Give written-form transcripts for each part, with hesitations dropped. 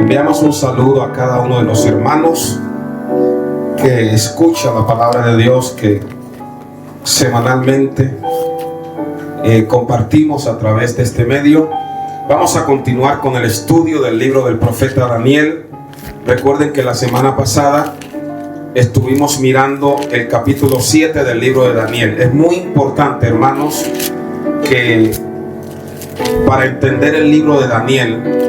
Enviamos un saludo a cada uno de los hermanos que escuchan la palabra de Dios que semanalmente compartimos a través de este medio. Vamos a continuar con el estudio del libro del profeta Daniel. Recuerden que la semana pasada estuvimos mirando el capítulo 7 del libro de Daniel. Es muy importante, hermanos, que para entender el libro de Daniel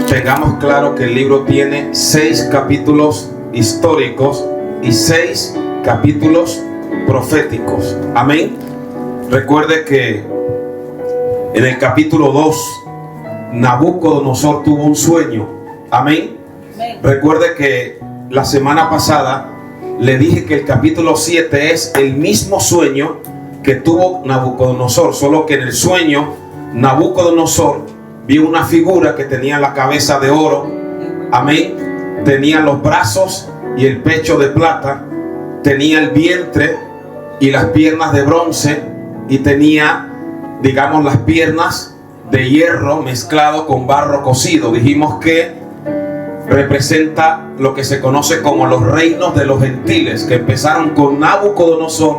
tengamos claro que el libro tiene 6 capítulos históricos y 6 capítulos proféticos. Amén. Recuerde que en el capítulo 2 Nabucodonosor tuvo un sueño. Amén. Recuerde que la semana pasada le dije que el capítulo 7 es el mismo sueño que tuvo Nabucodonosor, solo que en el sueño Nabucodonosor vio una figura que tenía la cabeza de oro. Amén. Tenía los brazos y el pecho de plata, tenía el vientre y las piernas de bronce, y tenía, digamos, las piernas de hierro mezclado con barro cocido. Dijimos que representa lo que se conoce como los reinos de los gentiles, que empezaron con Nabucodonosor,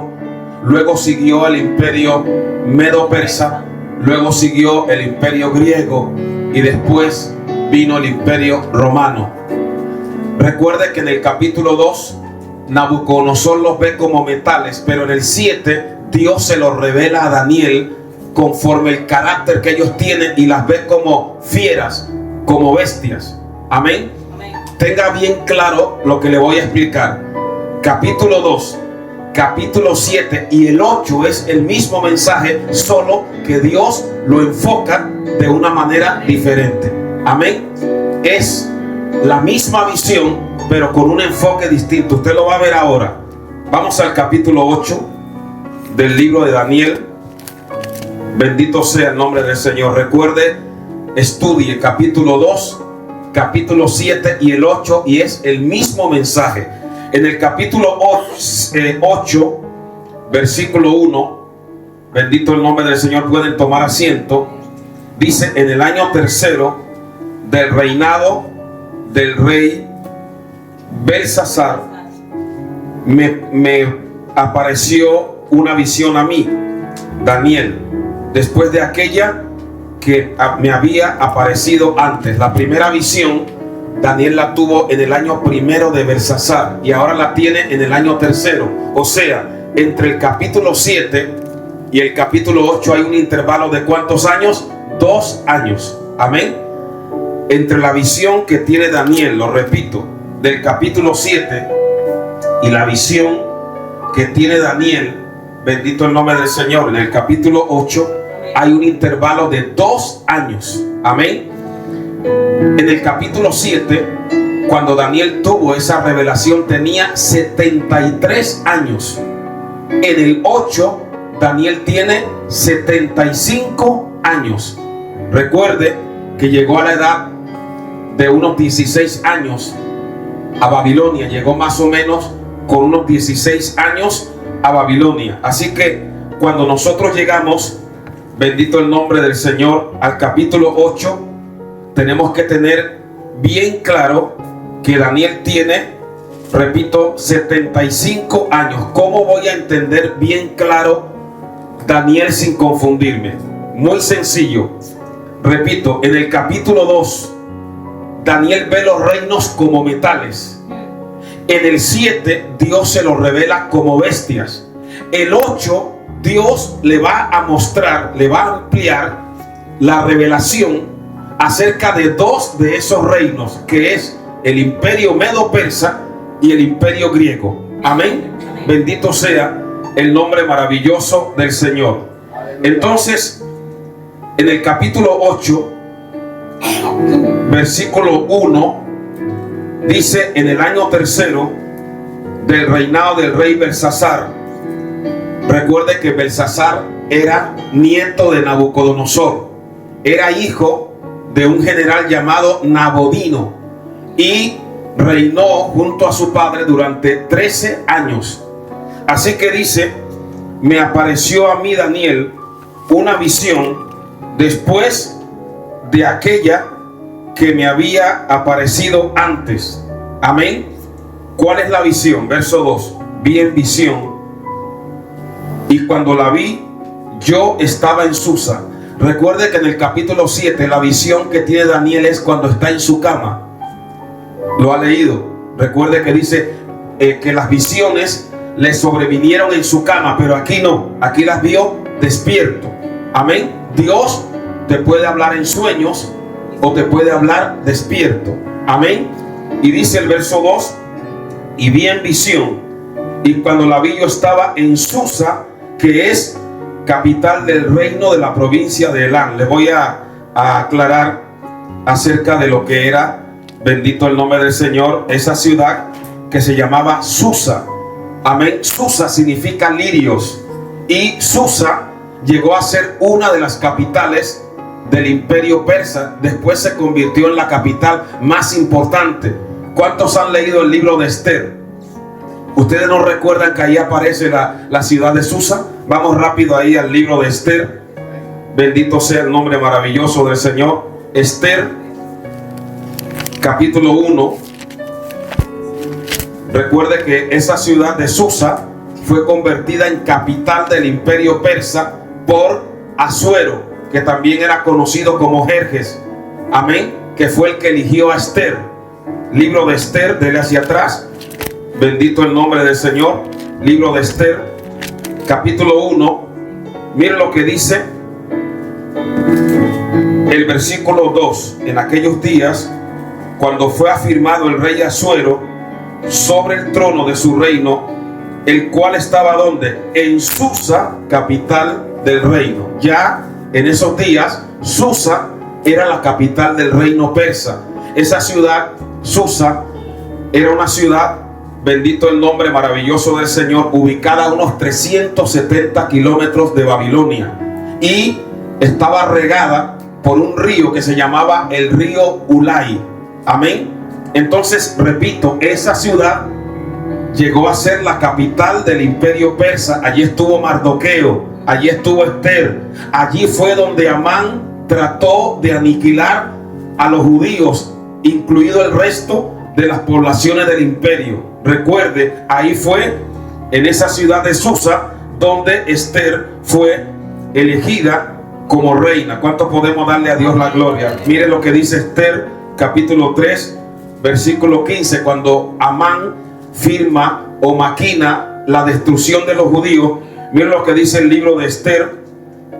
luego siguió el imperio medo-persa, luego siguió el imperio griego y después vino el imperio romano. Recuerde que en el capítulo 2 Nabucodonosor los ve como metales, pero en el 7 Dios se los revela a Daniel conforme el carácter que ellos tienen y las ve como fieras, como bestias. Amén. Tenga bien claro lo que le voy a explicar. Capítulo 2, capítulo 7 y el 8 es el mismo mensaje, solo que Dios lo enfoca de una manera diferente. Amén. Es la misma visión, pero con un enfoque distinto. Usted lo va a ver ahora. Vamos al capítulo 8 del libro de Daniel. Bendito sea el nombre del Señor. Recuerde, estudie capítulo 2, capítulo 7 y el 8, y es el mismo mensaje. En el capítulo 8, versículo 1, bendito el nombre del Señor, pueden tomar asiento. Dice: en el año tercero del reinado del rey Belsasar, me apareció una visión a mí, Daniel, después de aquella que me había aparecido antes. La primera visión Daniel la tuvo en el año primero de Belsasar y ahora la tiene en el año tercero. O sea, entre el capítulo 7 y el capítulo 8 hay un intervalo de ¿cuántos años? 2 años. Amén. Entre la visión que tiene Daniel, lo repito, del capítulo 7 y la visión que tiene Daniel, bendito el nombre del Señor, en el capítulo 8 hay un intervalo de 2 años. Amén. En el capítulo 7, cuando Daniel tuvo esa revelación, tenía 73 años. En el 8, Daniel tiene 75 años. Recuerde que llegó a la edad de unos 16 años a Babilonia. Llegó más o menos con unos 16 años a Babilonia. Así que cuando nosotros llegamos, bendito el nombre del Señor, al capítulo 8, tenemos que tener bien claro que Daniel tiene, repito, 75 años. ¿Cómo voy a entender bien claro Daniel sin confundirme? Muy sencillo. Repito, en el capítulo 2, Daniel ve los reinos como metales. En el 7, Dios se los revela como bestias. El 8, Dios le va a mostrar, le va a ampliar la revelación acerca de 2 de esos reinos, que es el imperio medo-persa y el imperio griego. Amén. Bendito sea el nombre maravilloso del Señor. Entonces, en el capítulo 8, versículo 1, dice: en el año tercero del reinado del rey Belsasar. Recuerde que Belsasar era nieto de Nabucodonosor, era hijo de un general llamado Nabodino y reinó junto a su padre durante 13 años. Así que dice: me apareció a mí, Daniel, una visión después de aquella que me había aparecido antes. Amén. ¿Cuál es la visión? Verso 2. Vi en visión, y cuando la vi, yo estaba en Susa. Recuerde que en el capítulo 7 la visión que tiene Daniel es cuando está en su cama. Lo ha leído. Recuerde que dice que las visiones le sobrevinieron en su cama, pero aquí no. Aquí las vio despierto. Amén. Dios te puede hablar en sueños o te puede hablar despierto. Amén. Y dice el verso 2: y vi en visión, y cuando la vi yo estaba en Susa, que es capital del reino de la provincia de Elán. Le voy a aclarar acerca de lo que era, bendito el nombre del Señor, esa ciudad que se llamaba Susa. Amén. Susa significa lirios, y Susa llegó a ser una de las capitales del imperio persa. Después se convirtió en la capital más importante. ¿Cuántos han leído el libro de Esther? ¿Ustedes no recuerdan que ahí aparece la ciudad de Susa? Vamos rápido ahí al libro de Esther. Bendito sea el nombre maravilloso del Señor. Esther, capítulo 1. Recuerde que esa ciudad de Susa fue convertida en capital del imperio persa por Asuero, que también era conocido como Jerjes. Amén. Que fue el que eligió a Esther. Libro de Esther, dele hacia atrás. Bendito el nombre del Señor. Libro de Esther, capítulo 1. Miren lo que dice el versículo 2. En aquellos días, cuando fue afirmado el rey Asuero sobre el trono de su reino, el cual estaba ¿dónde? En Susa, capital del reino. Ya en esos días, Susa era la capital del reino persa. Esa ciudad, Susa, era una ciudad, bendito el nombre maravilloso del Señor, ubicada a unos 370 kilómetros de Babilonia, y estaba regada por un río que se llamaba el río Ulai. Amén. Entonces, repito, esa ciudad llegó a ser la capital del imperio persa. Allí estuvo Mardoqueo, allí estuvo Esther. Allí fue donde Amán trató de aniquilar a los judíos, incluido el resto de las poblaciones del imperio. Recuerde, ahí fue, en esa ciudad de Susa, donde Esther fue elegida como reina. ¿Cuánto podemos darle a Dios la gloria? Mire lo que dice Esther, capítulo 3, versículo 15. Cuando Amán firma o maquina la destrucción de los judíos, mire lo que dice el libro de Esther,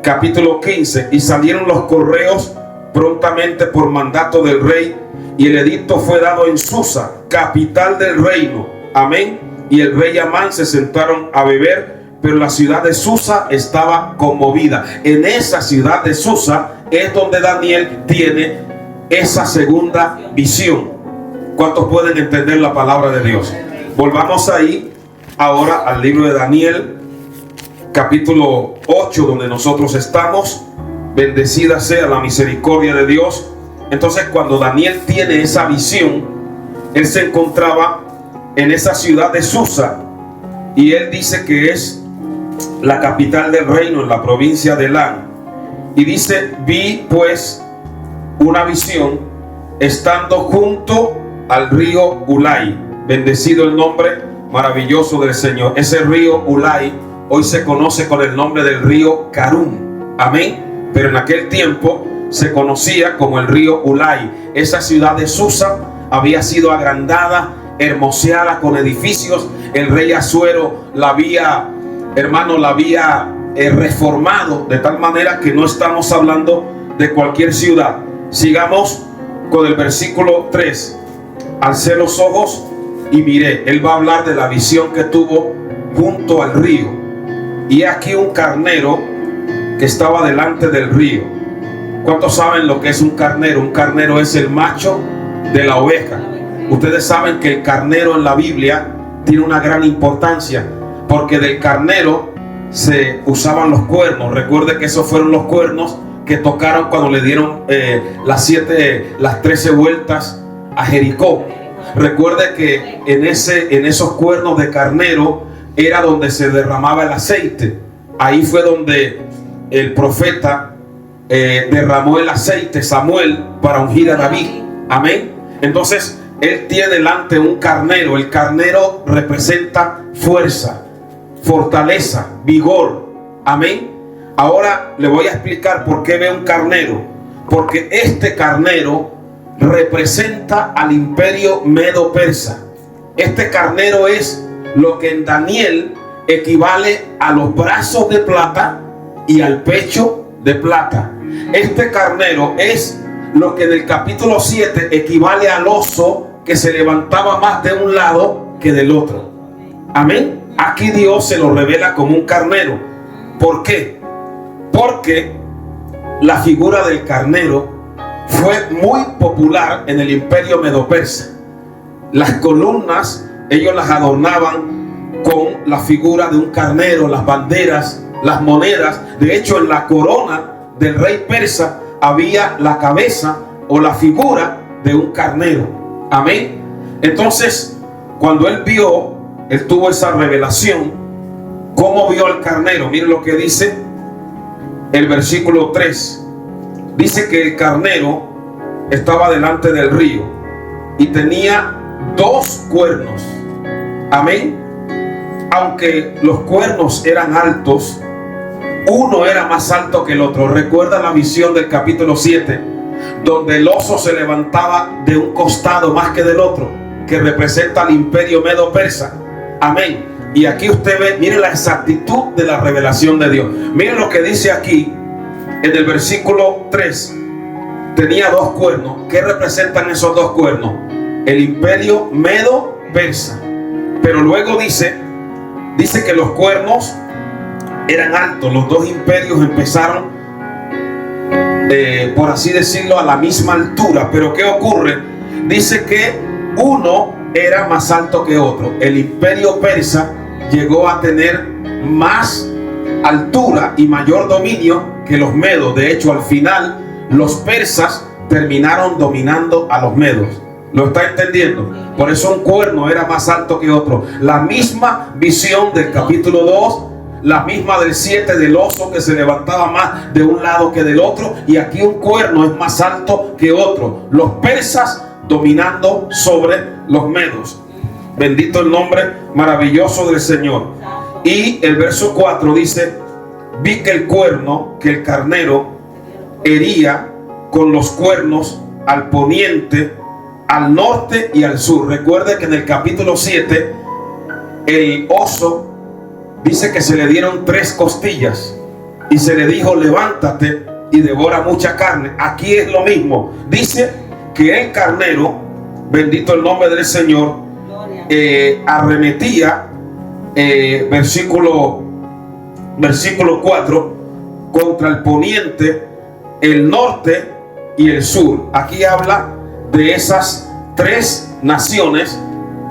capítulo 15. Y salieron los correos prontamente por mandato del rey, y el edicto fue dado en Susa, capital del reino. Amén. Y el rey y Amán se sentaron a beber, pero la ciudad de Susa estaba conmovida. En esa ciudad de Susa es donde Daniel tiene esa segunda visión. ¿Cuántos pueden entender la palabra de Dios? Volvamos ahí ahora al libro de Daniel, capítulo 8, donde nosotros estamos. Bendecida sea la misericordia de Dios. Entonces, cuando Daniel tiene esa visión, él se encontraba en esa ciudad de Susa, y él dice que es la capital del reino en la provincia de Elán. Y dice: vi pues una visión estando junto al río Ulai. Bendecido el nombre maravilloso del Señor. Ese río Ulai hoy se conoce con el nombre del río Karún. Amén. Pero en aquel tiempo se conocía como el río Ulai. Esa ciudad de Susa había sido agrandada, hermoseada con edificios. El rey Asuero la había, hermano, la había reformado de tal manera que no estamos hablando de cualquier ciudad. Sigamos con el versículo 3. Alcé los ojos y miré. Él va a hablar de la visión que tuvo junto al río. Y aquí un carnero que estaba delante del río. ¿Cuántos saben lo que es un carnero? Un carnero es el macho de la oveja. Ustedes saben que el carnero en la Biblia tiene una gran importancia, porque del carnero se usaban los cuernos. Recuerde que esos fueron los cuernos que tocaron cuando le dieron las 13 vueltas a Jericó. Recuerde que en esos cuernos de carnero era donde se derramaba el aceite. Ahí fue donde el profeta derramó el aceite, Samuel, para ungir a David. Amén. Entonces él tiene delante un carnero. El carnero representa fuerza, fortaleza, vigor. Amén. Ahora le voy a explicar por qué ve un carnero. Porque este carnero representa al imperio medo-persa. Este carnero es lo que en Daniel equivale a los brazos de plata y al pecho de plata. Este carnero es lo que en el capítulo 7 equivale al oso que se levantaba más de un lado que del otro. Amén. Aquí Dios se lo revela como un carnero. ¿Por qué? Porque la figura del carnero fue muy popular en el imperio medo-persa. Las columnas, ellos las adornaban con la figura de un carnero, las banderas, las monedas. De hecho, en la corona del rey persa había la cabeza o la figura de un carnero. Amén. Entonces, cuando él tuvo esa revelación. ¿Cómo vio al carnero? Miren lo que dice el versículo 3. Dice que el carnero estaba delante del río y tenía 2 cuernos. Amén. Aunque los cuernos eran altos, uno era más alto que el otro. Recuerda la visión del capítulo 7, donde el oso se levantaba de un costado más que del otro, que representa al imperio medo-persa. Amén. Y aquí usted ve, mire la exactitud de la revelación de Dios. Miren lo que dice aquí en el versículo 3. Tenía 2 cuernos. ¿Qué representan esos 2 cuernos? El imperio medo-persa. Pero luego dice que los cuernos eran altos. Los 2 imperios empezaron, por así decirlo, a la misma altura. Pero ¿qué ocurre? Dice que uno era más alto que otro. El imperio persa llegó a tener más altura y mayor dominio que los medos. De hecho, al final los persas terminaron dominando a los medos. ¿Lo está entendiendo? Por eso un cuerno era más alto que otro. La misma visión del capítulo 2, la misma del 7 del oso que se levantaba más de un lado que del otro. Y aquí un cuerno es más alto que otro. Los persas dominando sobre los medos. Bendito el nombre maravilloso del Señor. Y el verso 4 dice: vi que el carnero hería con los cuernos al poniente, al norte y al sur. Recuerde que en el capítulo 7 el oso dice que se le dieron 3 costillas y se le dijo: levántate y devora mucha carne. Aquí es lo mismo. Dice que el carnero, bendito el nombre del Señor, arremetía, versículo 4, contra el poniente, el norte y el sur. Aquí habla de esas 3 naciones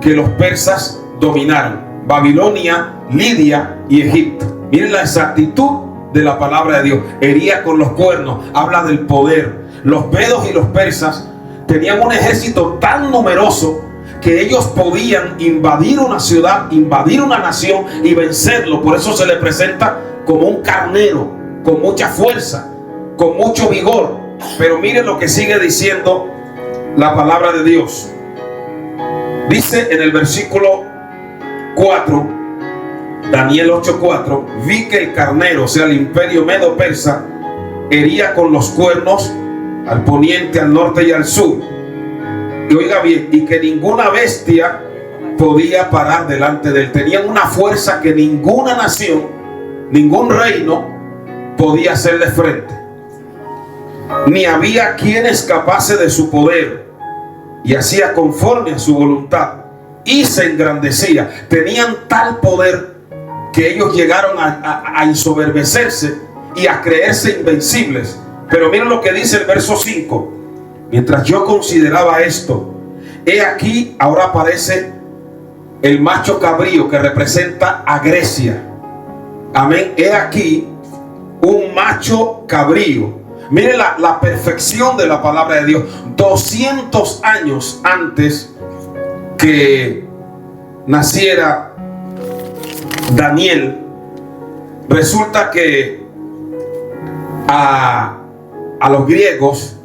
que los persas dominaron: Babilonia, Lidia y Egipto. Miren la exactitud de la palabra de Dios. Hería con los cuernos, habla del poder. Los medos y los persas tenían un ejército tan numeroso que ellos podían invadir una ciudad, invadir una nación y vencerlo. Por eso se le presenta como un carnero, con mucha fuerza, con mucho vigor. Pero miren lo que sigue diciendo la palabra de Dios. Dice en el versículo 4, Daniel 8:4: vi que el carnero, o sea el imperio medo-persa, hería con los cuernos al poniente, al norte y al sur. Y oiga bien, y que ninguna bestia podía parar delante de él. Tenían una fuerza que ninguna nación, ningún reino podía hacerle frente. Ni había quien escapase de su poder, y hacía conforme a su voluntad, y se engrandecía. Tenían tal poder que ellos llegaron a ensoberbecerse y a creerse invencibles. Pero miren lo que dice el verso 5. Mientras yo consideraba esto, he aquí, ahora aparece el macho cabrío que representa a Grecia. Amén. He aquí un macho cabrío. Miren la perfección de la palabra de Dios. 200 años antes que naciera Daniel, resulta que a los griegos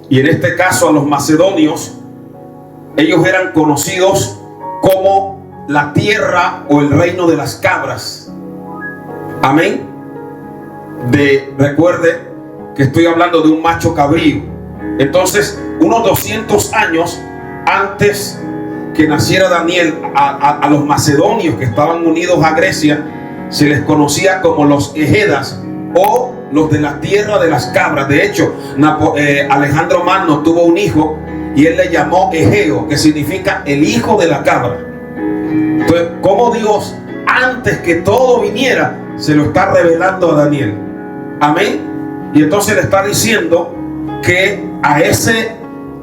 y en este caso a los macedonios, ellos eran conocidos como la tierra o el reino de las cabras. Amén. Recuerde que estoy hablando de un macho cabrío. Entonces, unos 200 años antes que naciera Daniel, a los macedonios que estaban unidos a Grecia se les conocía como los egedas o los de la tierra de las cabras. De hecho, Alejandro Magno tuvo un hijo y él le llamó Egeo, que significa el hijo de la cabra. Entonces, como Dios, antes que todo viniera, se lo está revelando a Daniel. Amén. Y entonces le está diciendo que a ese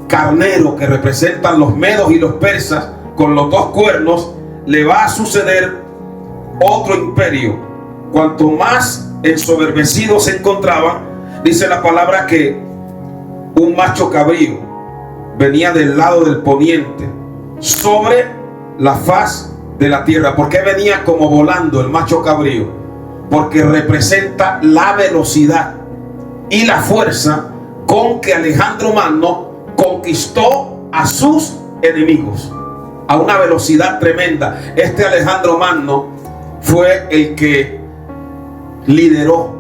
carnero que representan los medos y los persas con los dos cuernos le va a suceder otro imperio. Cuanto más ensoberbecido se encontraba, dice la palabra que un macho cabrío venía del lado del poniente sobre la faz de la tierra. ¿Por qué venía como volando el macho cabrío? Porque representa la velocidad y la fuerza con que Alejandro Magno conquistó a sus enemigos a una velocidad tremenda. Este Alejandro Magno fue el que lideró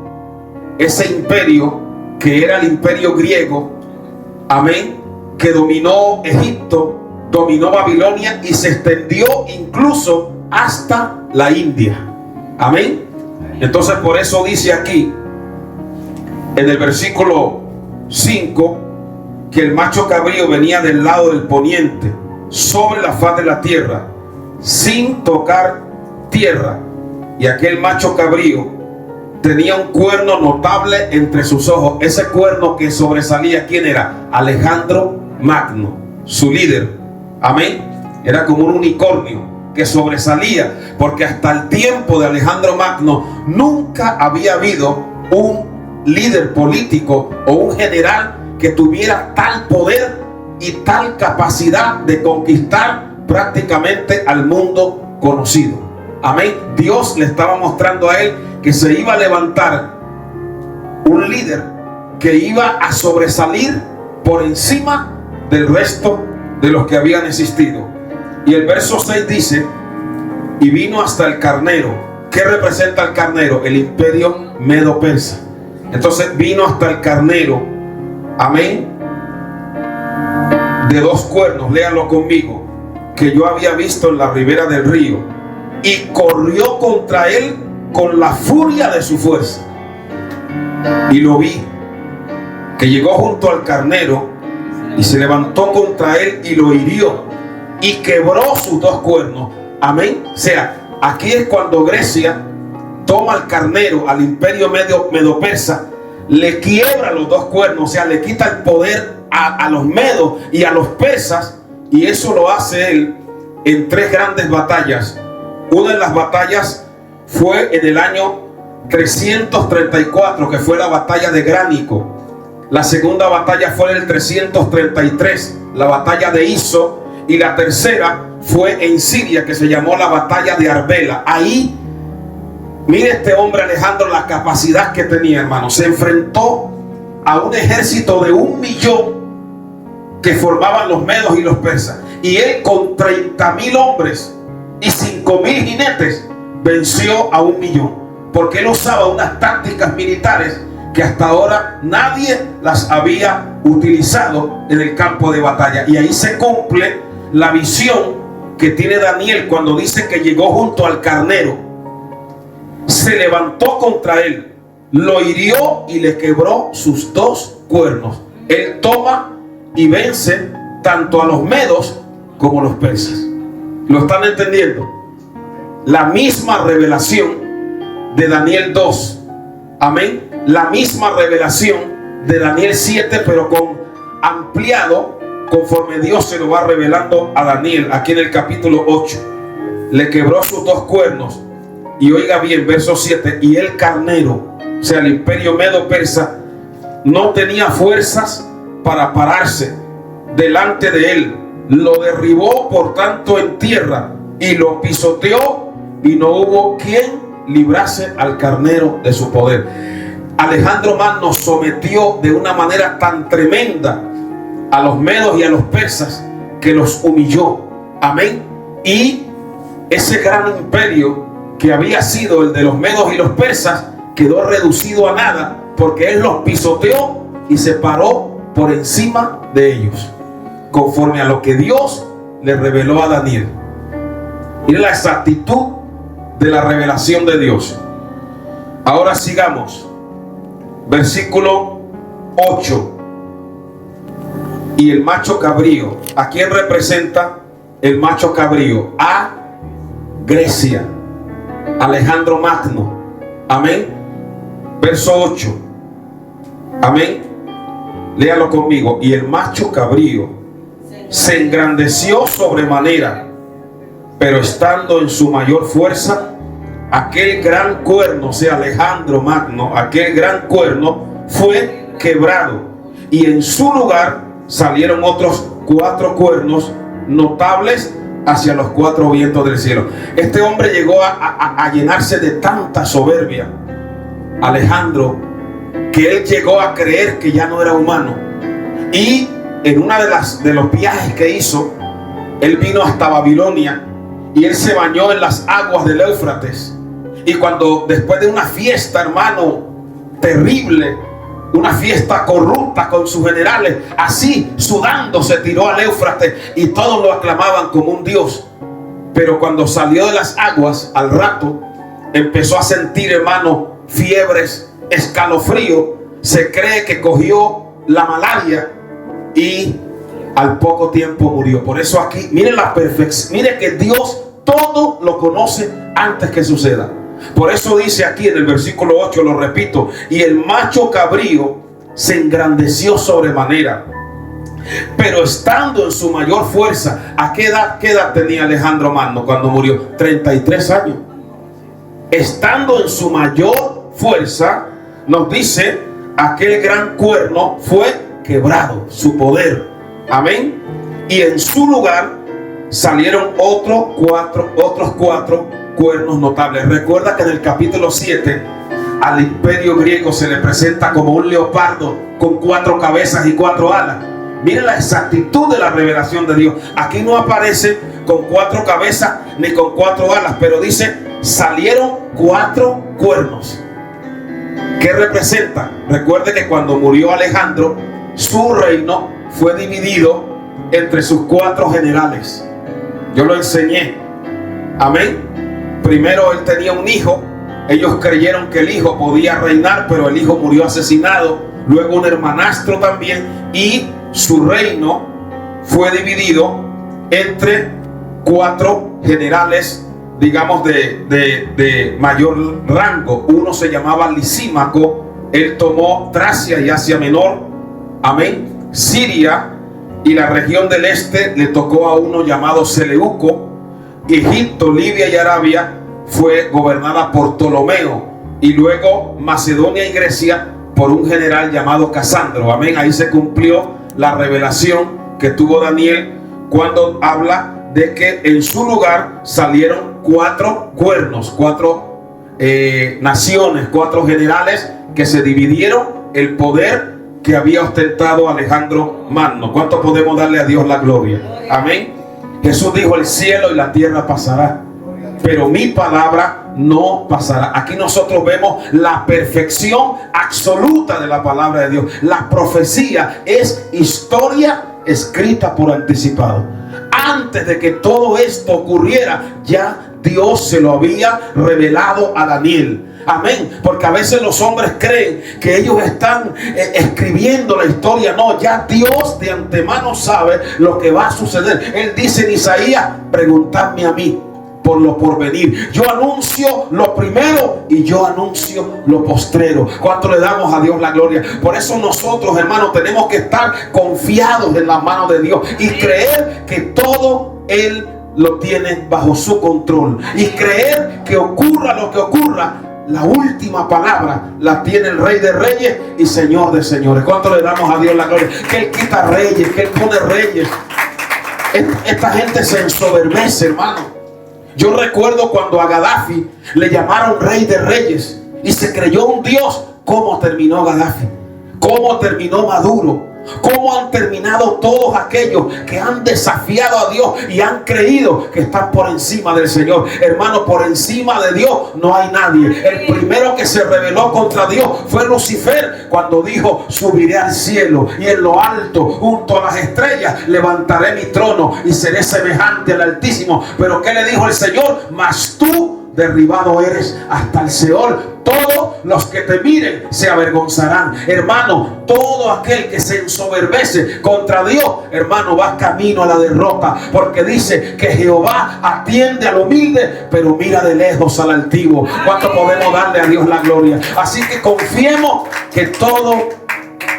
ese imperio que era el imperio griego, amén, que dominó Egipto, dominó Babilonia y se extendió incluso hasta la India. Amén. Entonces por eso dice aquí en el versículo 5 que el macho cabrío venía del lado del poniente sobre la faz de la tierra sin tocar tierra, y aquel macho cabrío tenía un cuerno notable entre sus ojos. Ese cuerno que sobresalía, ¿quién era? Alejandro Magno, su líder. Amén. Era como un unicornio que sobresalía, porque hasta el tiempo de Alejandro Magno nunca había habido un líder político o un general que tuviera tal poder y tal capacidad de conquistar prácticamente al mundo conocido. Amén. Dios le estaba mostrando a él que se iba a levantar un líder que iba a sobresalir por encima del resto de los que habían existido. Y el verso 6 dice: y vino hasta el carnero. ¿Qué representa el carnero? El imperio medo-persa. Entonces vino hasta el carnero, amén, de dos cuernos, léalo conmigo, que yo había visto en la ribera del río, y corrió contra él con la furia de su fuerza. Y lo vi, que llegó junto al carnero y se levantó contra él y lo hirió y quebró sus dos cuernos. Amén. O sea, aquí es cuando Grecia toma al carnero, al imperio medo-persa, le quiebra los dos cuernos, o sea, le quita el poder a los medos y a los persas, y eso lo hace él en tres grandes batallas. Una de las batallas fue en el año 334, que fue la batalla de Gránico. La segunda batalla fue en el 333, la batalla de Iso, y la tercera fue en Siria, que se llamó la batalla de Arbela. Ahí, mire este hombre Alejandro la capacidad que tenía, hermano. Se enfrentó a un ejército de 1.000.000 que formaban los medos y los persas, y él con 30.000 hombres y 5.000 jinetes venció a 1.000.000, porque él usaba unas tácticas militares que hasta ahora nadie las había utilizado en el campo de batalla. Y ahí se cumple la visión que tiene Daniel cuando dice que llegó junto al carnero, se levantó contra él, lo hirió y le quebró sus dos cuernos. Él toma y vence tanto a los medos como a los persas. ¿Lo están entendiendo? La misma revelación de Daniel 2, amén, la misma revelación de Daniel 7, pero con ampliado conforme Dios se lo va revelando a Daniel aquí en el capítulo 8. Le quebró sus dos cuernos. Y oiga bien, verso 7, y el carnero, o sea, el imperio medo-persa, no tenía fuerzas para pararse delante de él. Lo derribó por tanto en tierra y lo pisoteó, y no hubo quien librase al carnero de su poder. Alejandro Magno sometió de una manera tan tremenda a los medos y a los persas, que los humilló. Amén. Y ese gran imperio que había sido el de los medos y los persas quedó reducido a nada, porque él los pisoteó y se paró por encima de ellos, conforme a lo que Dios le reveló a Daniel. Mire la exactitud de la revelación de Dios. Ahora sigamos. Versículo 8. Y el macho cabrío. ¿A quién representa el macho cabrío? A Grecia, Alejandro Magno. Amén. Verso 8. Amén. Léalo conmigo. Y el macho cabrío se engrandeció sobremanera, pero estando en su mayor fuerza, aquel gran cuerno, o sea, Alejandro Magno, aquel gran cuerno fue quebrado, y en su lugar salieron otros 4 cuernos notables hacia los 4 vientos del cielo. Este hombre llegó a llenarse de tanta soberbia, Alejandro, que él llegó a creer que ya no era humano. Y en una de los viajes que hizo, él vino hasta Babilonia y él se bañó en las aguas del Éufrates. Y cuando después de una fiesta, hermano, terrible, una fiesta corrupta con sus generales, así sudando se tiró al Éufrates y todos lo aclamaban como un dios. Pero cuando salió de las aguas, al rato empezó a sentir, hermano, fiebres, escalofrío. Se cree que cogió la malaria y al poco tiempo murió. Por eso aquí, miren la perfección, miren que Dios todo lo conoce antes que suceda. Por eso dice aquí en el versículo 8, lo repito, y el macho cabrío se engrandeció sobremanera, pero estando en su mayor fuerza. ¿A qué edad tenía Alejandro Magno cuando murió? 33 años. Estando en su mayor fuerza, nos dice, aquel gran cuerno fue quebrado, su poder. Amén. Y en su lugar salieron otros cuatro cuernos notables. Recuerda que en el capítulo 7 al imperio griego se le presenta como un leopardo con 4 cabezas y 4 alas. Miren la exactitud de la revelación de Dios. Aquí no aparece con 4 cabezas ni con 4 alas, pero dice salieron 4 cuernos. ¿Qué representa? Recuerde que cuando murió Alejandro, su reino fue dividido entre sus 4 generales. Yo lo enseñé. Amén. Primero él tenía un hijo. Ellos creyeron que el hijo podía reinar, pero el hijo murió asesinado. Luego un hermanastro también. Y su reino fue dividido entre 4 generales, digamos, de mayor rango. Uno se llamaba Lisímaco. Él tomó Tracia y Asia Menor. Amén. Siria y la región del este le tocó a uno llamado Seleuco. Egipto, Libia y Arabia fue gobernada por Ptolomeo. Y luego Macedonia y Grecia por un general llamado Casandro. Amén. Ahí se cumplió la revelación que tuvo Daniel cuando habla de que en su lugar salieron 4 cuernos, 4 naciones, 4 generales que se dividieron el poder que había ostentado Alejandro Magno. ¿Cuánto podemos darle a Dios la gloria? Amén. Jesús dijo: el cielo y la tierra pasará, pero mi palabra no pasará. Aquí nosotros vemos la perfección absoluta de la palabra de Dios. La profecía es historia escrita por anticipado. Antes de que todo esto ocurriera, ya Dios se lo había revelado a Daniel. Amén. Porque a veces los hombres creen que ellos están escribiendo la historia. No, ya Dios de antemano sabe lo que va a suceder. Él dice en Isaías: preguntadme a mí por lo porvenir. Yo anuncio lo primero y yo anuncio lo postrero. ¿Cuánto le damos a Dios la gloria? Por eso nosotros, hermanos, tenemos que estar confiados en las manos de Dios y creer que todo Él lo tiene bajo su control, y creer que ocurra lo que ocurra, la última palabra la tiene el Rey de Reyes y Señor de Señores. ¿Cuánto le damos a Dios la gloria? Que Él quita reyes, que Él pone reyes. Esta gente se ensoberbece, hermano. Yo recuerdo cuando a Gaddafi le llamaron Rey de Reyes y se creyó un Dios. ¿Cómo terminó Gaddafi? ¿Cómo terminó Maduro? ¿Cómo han terminado todos aquellos que han desafiado a Dios y han creído que están por encima del Señor? Hermano, por encima de Dios no hay nadie. El primero que se rebeló contra Dios fue Lucifer, cuando dijo: subiré al cielo y en lo alto, junto a las estrellas, levantaré mi trono y seré semejante al Altísimo. Pero ¿qué le dijo el Señor? Mas tú derribado eres hasta el Seol. Todos los que te miren se avergonzarán. Hermano, todo aquel que se ensoberbece contra Dios, hermano, va camino a la derrota, porque dice que Jehová atiende al humilde, pero mira de lejos al altivo. ¿Cuánto podemos darle a Dios la gloria? Así que confiemos que todo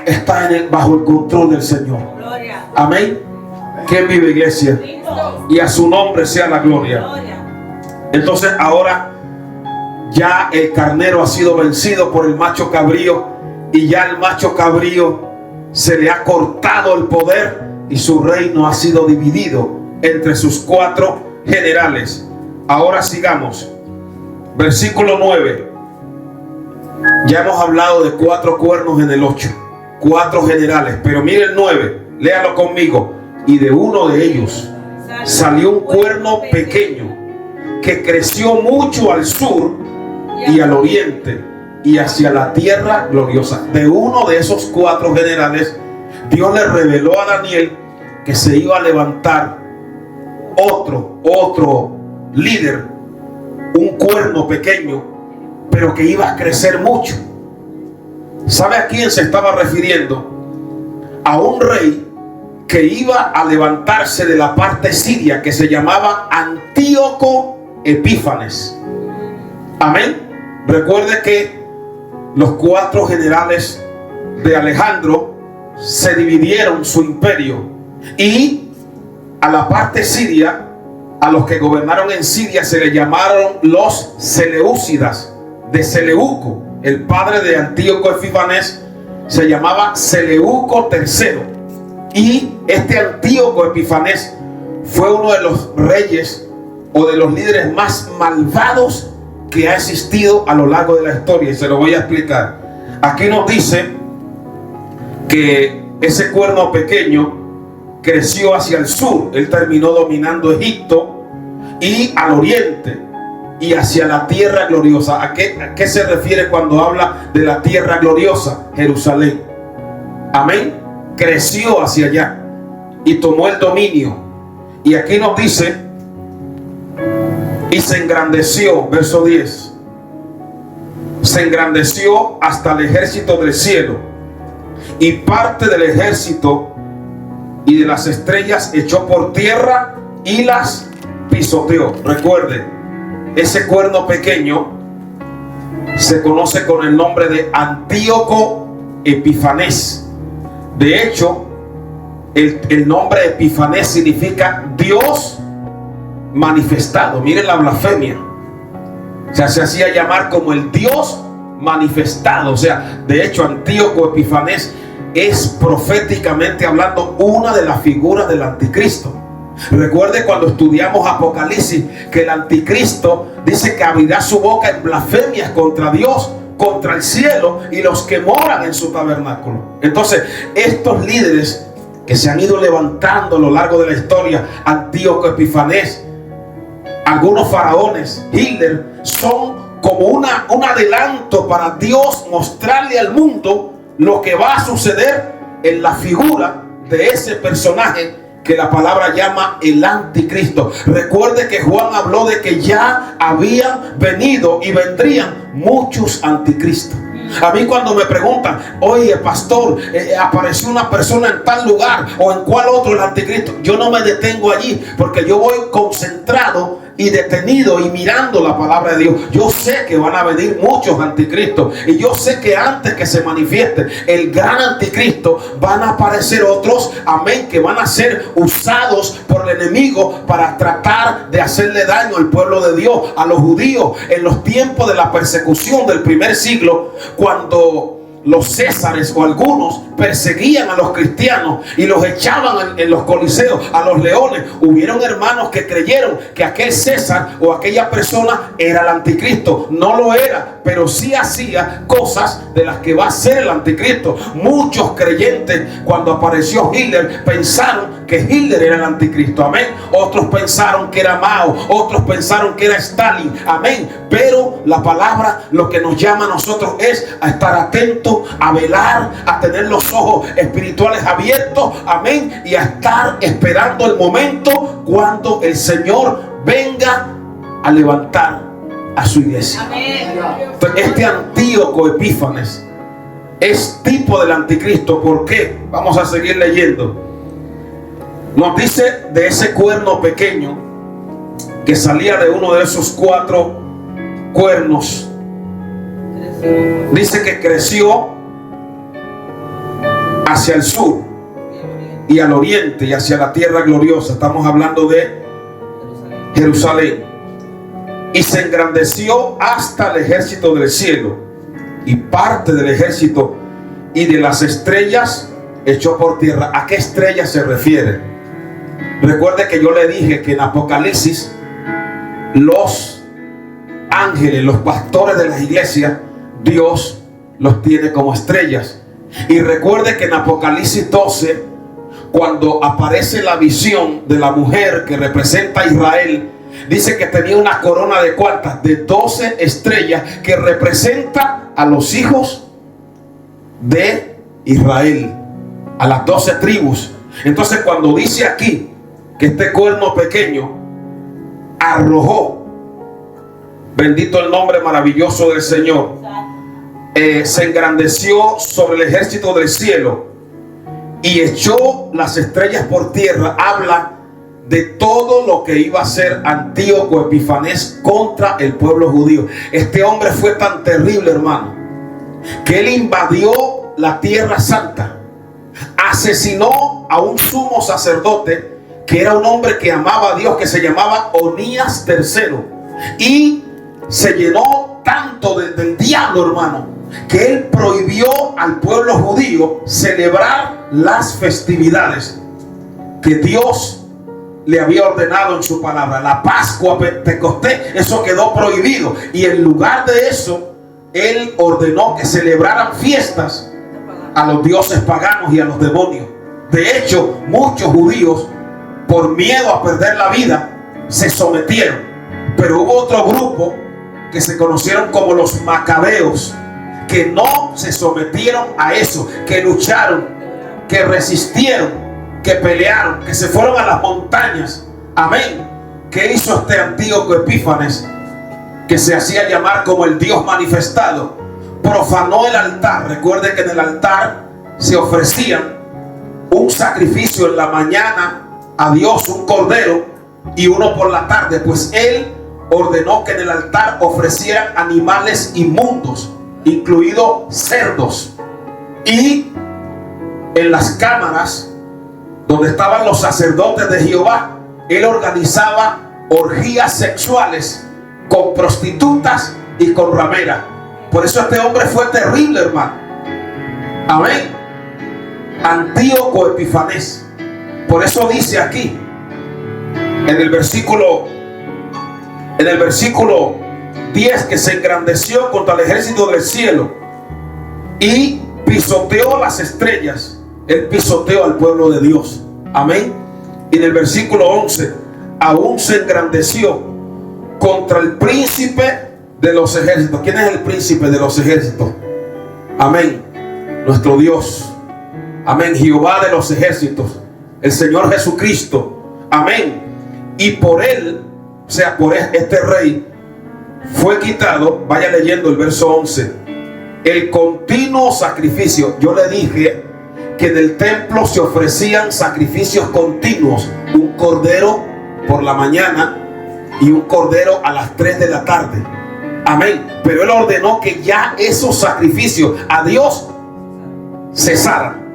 está bajo el control del Señor. Amén. ¿Quién vive, iglesia? Y a su nombre sea la gloria. Entonces ahora ya el carnero ha sido vencido por el macho cabrío, y ya el macho cabrío se le ha cortado el poder y su reino ha sido dividido entre sus 4 generales. Ahora sigamos. Versículo 9. Ya hemos hablado de 4 cuernos en el 8, 4 generales, pero mire el 9, léalo conmigo. Y de uno de ellos salió un cuerno pequeño que creció mucho al sur y al oriente y hacia la tierra gloriosa. De uno de esos 4 generales, Dios le reveló a Daniel que se iba a levantar otro líder, un cuerno pequeño, pero que iba a crecer mucho. ¿Sabe a quién se estaba refiriendo? A un rey que iba a levantarse de la parte siria, que se llamaba Antíoco Epífanes. Amén. Recuerde que los 4 generales de Alejandro se dividieron su imperio, y a la parte siria, a los que gobernaron en Siria, se le llamaron los Seleucidas, de Seleuco. El padre de Antíoco Epífanes se llamaba Seleuco III, y este Antíoco Epífanes fue uno de los reyes o de los líderes más malvados que ha existido a lo largo de la historia, y se lo voy a explicar. Aquí nos dice que ese cuerno pequeño creció hacia el sur. Él terminó dominando Egipto, y al oriente y hacia la tierra gloriosa. ¿A qué se refiere cuando habla de la tierra gloriosa? Jerusalén. Amén. Creció hacia allá y tomó el dominio. Y aquí nos dice: y se engrandeció, verso 10, se engrandeció hasta el ejército del cielo, y parte del ejército y de las estrellas echó por tierra y las pisoteó. Recuerde, ese cuerno pequeño se conoce con el nombre de Antíoco Epífanes. De hecho, el nombre Epífanes significa Dios manifestado. Miren la blasfemia. O sea, se hacía llamar como el Dios manifestado. O sea, de hecho, Antíoco Epífanes es, proféticamente hablando, una de las figuras del anticristo. Recuerde cuando estudiamos Apocalipsis que el anticristo dice que abrirá su boca en blasfemias contra Dios, contra el cielo y los que moran en su tabernáculo. Entonces, estos líderes que se han ido levantando a lo largo de la historia, Antíoco Epífanes, algunos faraones, Hitler, son como un adelanto para Dios mostrarle al mundo lo que va a suceder en la figura de ese personaje que la palabra llama el anticristo. Recuerde que Juan habló de que ya habían venido y vendrían muchos anticristos. A mí cuando me preguntan: oye pastor, apareció una persona en tal lugar o en cuál otro el anticristo, yo no me detengo allí, porque yo voy concentrado y detenido y mirando la palabra de Dios. Yo sé que van a venir muchos anticristos, y yo sé que antes que se manifieste el gran anticristo van a aparecer otros, amén, que van a ser usados por el enemigo para tratar de hacerle daño al pueblo de Dios, a los judíos. En los tiempos de la persecución del primer siglo, cuando los césares o algunos perseguían a los cristianos y los echaban en los coliseos, a los leones, hubieron hermanos que creyeron que aquel César o aquella persona era el anticristo. No lo era, pero sí hacía cosas de las que va a ser el anticristo. Muchos creyentes, cuando apareció Hitler, pensaron que Hitler era el anticristo. Amén. Otros pensaron que era Mao, otros pensaron que era Stalin. Amén. Pero la palabra lo que nos llama a nosotros es a estar atentos, a velar, a tener los ojos espirituales abiertos. Amén. Y a estar esperando el momento cuando el Señor venga a levantar a su iglesia. Amén. Este Antíoco Epífanes es tipo del anticristo. ¿Por qué? Vamos a seguir leyendo. Nos dice de ese cuerno pequeño que salía de uno de esos 4 cuernos. Dice que creció hacia el sur y al oriente y hacia la tierra gloriosa. Estamos hablando de Jerusalén. Y se engrandeció hasta el ejército del cielo, y parte del ejército y de las estrellas echó por tierra. ¿A qué estrellas se refiere? Recuerde que yo le dije que en Apocalipsis los ángeles, los pastores de las iglesias, Dios los tiene como estrellas. Y recuerde que en Apocalipsis 12, cuando aparece la visión de la mujer que representa a Israel, dice que tenía una corona de ¿cuántas? De 12 estrellas, que representa a los hijos de Israel, a las 12 tribus. Entonces, cuando dice aquí que este cuerno pequeño arrojó, bendito el nombre maravilloso del Señor, se engrandeció sobre el ejército del cielo y echó las estrellas por tierra, habla de todo lo que iba a hacer Antíoco Epífanes contra el pueblo judío. Este hombre fue tan terrible, hermano, que él invadió la tierra santa, asesinó a un sumo sacerdote que era un hombre que amaba a Dios, que se llamaba Onías III, y se llenó tanto del diablo, hermano, que él prohibió al pueblo judío celebrar las festividades que Dios le había ordenado en su palabra. La Pascua, Pentecostés, eso quedó prohibido, y en lugar de eso él ordenó que celebraran fiestas a los dioses paganos y a los demonios. De hecho, muchos judíos, por miedo a perder la vida, se sometieron. Pero hubo otro grupo que se conocieron como los macabeos, que no se sometieron a eso, que lucharon, que resistieron, que pelearon, que se fueron a las montañas. Amén. ¿Qué hizo este Antíoco Epífanes, que se hacía llamar como el Dios manifestado? Profanó el altar. Recuerde que en el altar se ofrecían un sacrificio en la mañana a Dios, un cordero, y uno por la tarde. Pues él ordenó que en el altar ofrecieran animales inmundos, incluidos cerdos. Y en las cámaras donde estaban los sacerdotes de Jehová, él organizaba orgías sexuales con prostitutas y con rameras. Por eso este hombre fue terrible, hermano. Amén. Antíoco Epífanes. Por eso dice aquí en el versículo 10 que se engrandeció contra el ejército del cielo y pisoteó las estrellas. Él pisoteó al pueblo de Dios. Amén. Y en el versículo 11, aún se engrandeció contra el príncipe de los ejércitos. ¿Quién es el príncipe de los ejércitos? Amén. Nuestro Dios. Amén. Jehová de los ejércitos, el Señor Jesucristo. Amén. Y por él, o sea, por este rey, fue quitado, vaya leyendo el verso 11, el continuo sacrificio. Yo le dije que en el templo se ofrecían sacrificios continuos, un cordero por la mañana y un cordero a las 3 de la tarde. Amén. Pero él ordenó que ya esos sacrificios a Dios cesaran,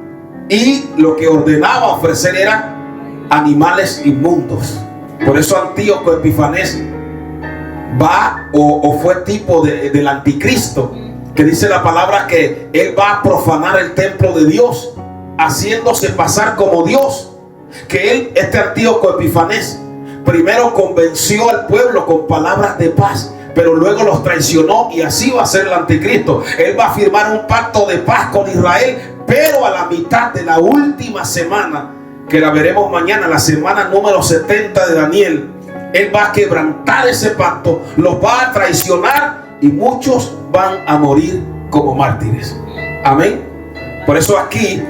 y lo que ordenaba ofrecer eran animales inmundos. Por eso Antíoco Epífanes va o fue tipo del anticristo, que dice la palabra que él va a profanar el templo de Dios, haciéndose pasar como Dios. Que él, este Antíoco Epifanés, primero convenció al pueblo con palabras de paz, pero luego los traicionó, y así va a ser el anticristo. Él va a firmar un pacto de paz con Israel, pero a la mitad de la última semana, que la veremos mañana, la semana número 70 de Daniel, él va a quebrantar ese pacto, los va a traicionar y muchos van a morir como mártires. Amén. Por eso aquí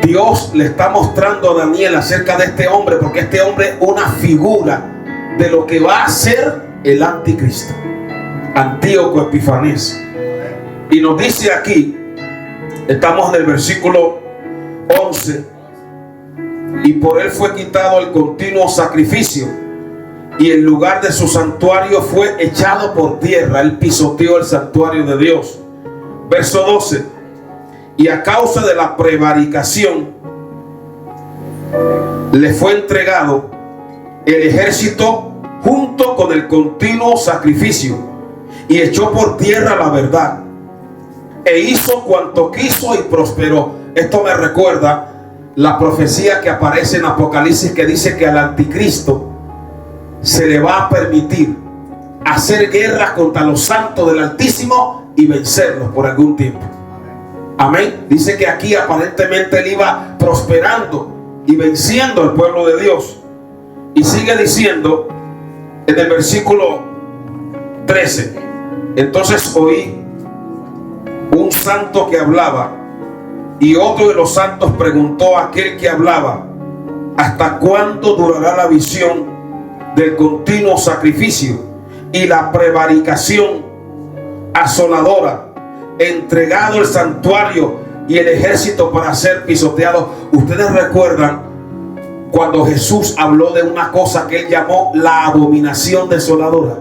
Dios le está mostrando a Daniel acerca de este hombre, porque este hombre es una figura de lo que va a ser el anticristo, Antíoco Epifanés. Y nos dice aquí, estamos en el versículo 11: y por él fue quitado el continuo sacrificio, y el lugar de su santuario fue echado por tierra. Él pisoteó el santuario de Dios. Verso 12: y a causa de la prevaricación le fue entregado el ejército junto con el continuo sacrificio, y echó por tierra la verdad, e hizo cuanto quiso y prosperó. Esto me recuerda la profecía que aparece en Apocalipsis, que dice que al anticristo se le va a permitir hacer guerra contra los santos del Altísimo y vencerlos por algún tiempo. Amén. Dice que aquí aparentemente él iba prosperando y venciendo al pueblo de Dios. Y sigue diciendo en el versículo 13: entonces oí un santo que hablaba, y otro de los santos preguntó a aquel que hablaba: ¿hasta cuándo durará la visión del continuo sacrificio y la prevaricación asoladora, entregado el santuario y el ejército para ser pisoteado? Ustedes recuerdan cuando Jesús habló de una cosa que él llamó la abominación desoladora.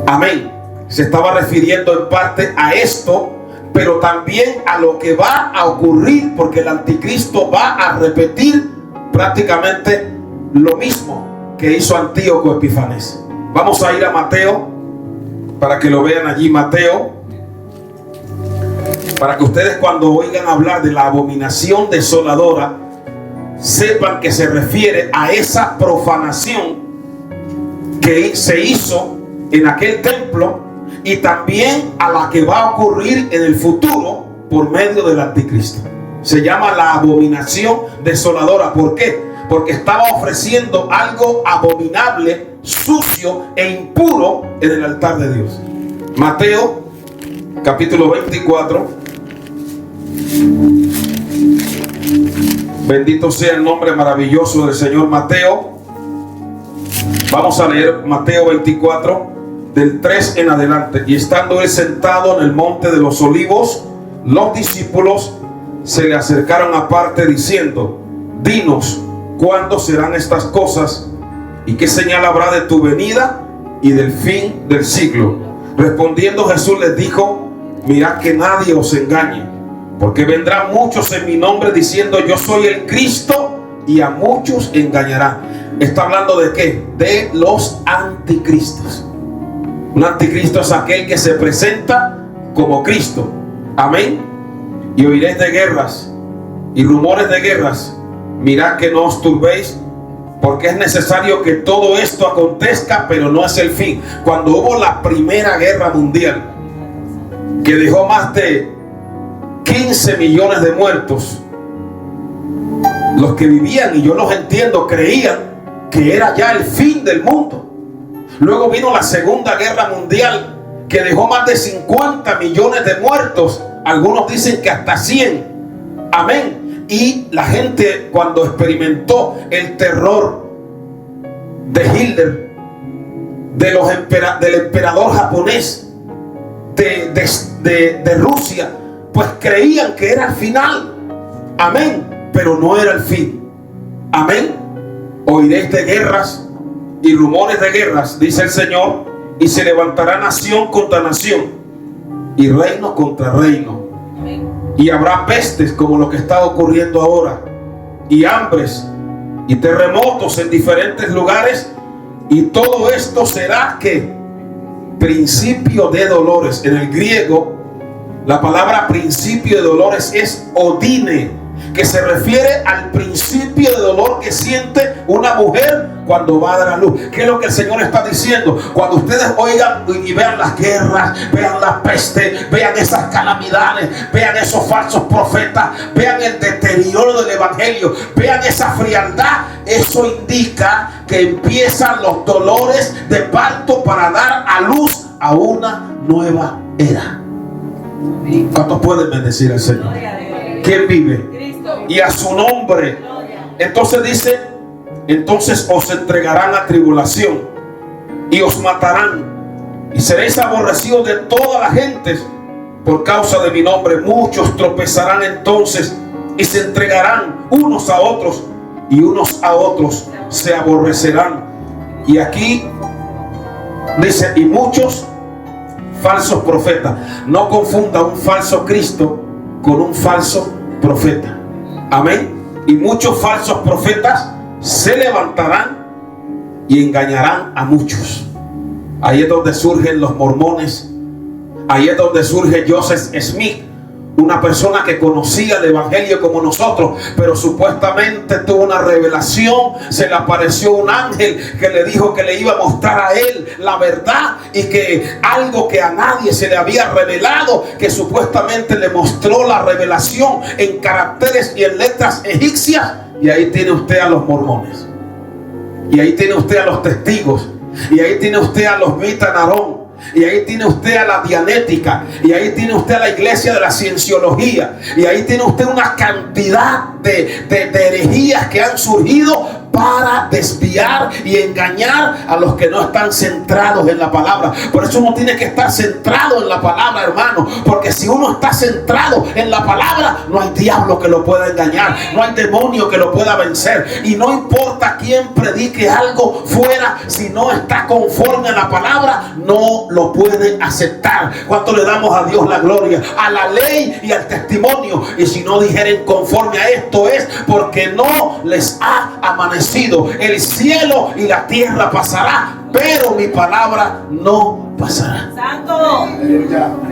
Amén. Se estaba refiriendo en parte a esto, pero también a lo que va a ocurrir, porque el anticristo va a repetir prácticamente lo mismo que hizo Antíoco Epifanés. Vamos a ir a Mateo para que lo vean allí. Mateo, para que ustedes cuando oigan hablar de la abominación desoladora sepan que se refiere a esa profanación que se hizo en aquel templo, y también a la que va a ocurrir en el futuro por medio del anticristo. Se llama la abominación desoladora. ¿Por qué? Porque estaba ofreciendo algo abominable, sucio e impuro en el altar de Dios. Mateo capítulo 24. Bendito sea el nombre maravilloso del Señor. Mateo, vamos a leer Mateo 24 del 3 en adelante. Y estando él sentado en el monte de los olivos, los discípulos se le acercaron aparte diciendo: dinos, ¿cuándo serán estas cosas? ¿Y qué señal habrá de tu venida y del fin del siglo? Respondiendo Jesús les dijo: mirad que nadie os engañe, porque vendrán muchos en mi nombre diciendo: yo soy el Cristo, y a muchos engañarán. ¿Está hablando de qué? De los anticristos. Un anticristo es aquel que se presenta como Cristo. Amén. Y oiréis de guerras y rumores de guerras. Mirad que no os turbéis, porque es necesario que todo esto acontezca, pero no es el fin. Cuando hubo la primera guerra mundial, que dejó más de 15 millones de muertos, los que vivían, y yo los entiendo, creían que era ya el fin del mundo. Luego vino la Segunda Guerra Mundial, que dejó más de 50 millones de muertos. Algunos dicen que hasta 100. Amén. Y la gente, cuando experimentó el terror de Hitler, del emperador japonés, de Rusia, pues creían que era el final. Amén. Pero no era el fin. Amén. Oiréis de guerras y rumores de guerras, dice el Señor, y se levantará nación contra nación y reino contra reino. Y habrá pestes como lo que está ocurriendo ahora, y hambres y terremotos en diferentes lugares, y todo esto será que principio de dolores. En el griego, la palabra principio de dolores es odine, que se refiere al principio de dolor que siente una mujer cuando va a dar a luz. ¿Qué es lo que el Señor está diciendo? Cuando ustedes oigan y vean las guerras, vean la peste, vean esas calamidades, vean esos falsos profetas, vean el deterioro del evangelio, vean esa frialdad, eso indica que empiezan los dolores de parto para dar a luz a una nueva era. ¿Cuántos pueden bendecir al Señor? ¿Quién vive? Y a su nombre. Entonces dice: entonces os entregarán a tribulación y os matarán y seréis aborrecidos de todas las gentes por causa de mi nombre. Muchos tropezarán entonces y se entregarán unos a otros, y unos a otros se aborrecerán. Y aquí dice: y muchos falsos profetas. No confunda un falso Cristo con un falso profeta. Amén. Y muchos falsos profetas se levantarán y engañarán a muchos. Ahí es donde surgen los mormones. Ahí es donde surge Joseph Smith, una persona que conocía el evangelio como nosotros, pero supuestamente tuvo una revelación. Se le apareció un ángel que le dijo que le iba a mostrar a él la verdad, y que algo que a nadie se le había revelado, que supuestamente le mostró la revelación en caracteres y en letras egipcias. Y ahí tiene usted a los mormones, y ahí tiene usted a los testigos, y ahí tiene usted a los Mitanarón, y ahí tiene usted a la dianética, y ahí tiene usted a la iglesia de la cienciología, y ahí tiene usted una cantidad de herejías que han surgido para desviar y engañar a los que no están centrados en la palabra. Por eso uno tiene que estar centrado en la palabra, hermano, porque si uno está centrado en la palabra, no hay diablo que lo pueda engañar, no hay demonio que lo pueda vencer. Y no importa quién predique algo fuera, si no está conforme a la palabra, no lo pueden aceptar. ¿Cuánto le damos a Dios la gloria? A la ley y al testimonio. Y si no dijeren conforme a esto, es porque no les ha amanecido. El cielo y la tierra pasará, pero mi palabra no pasará. Santo.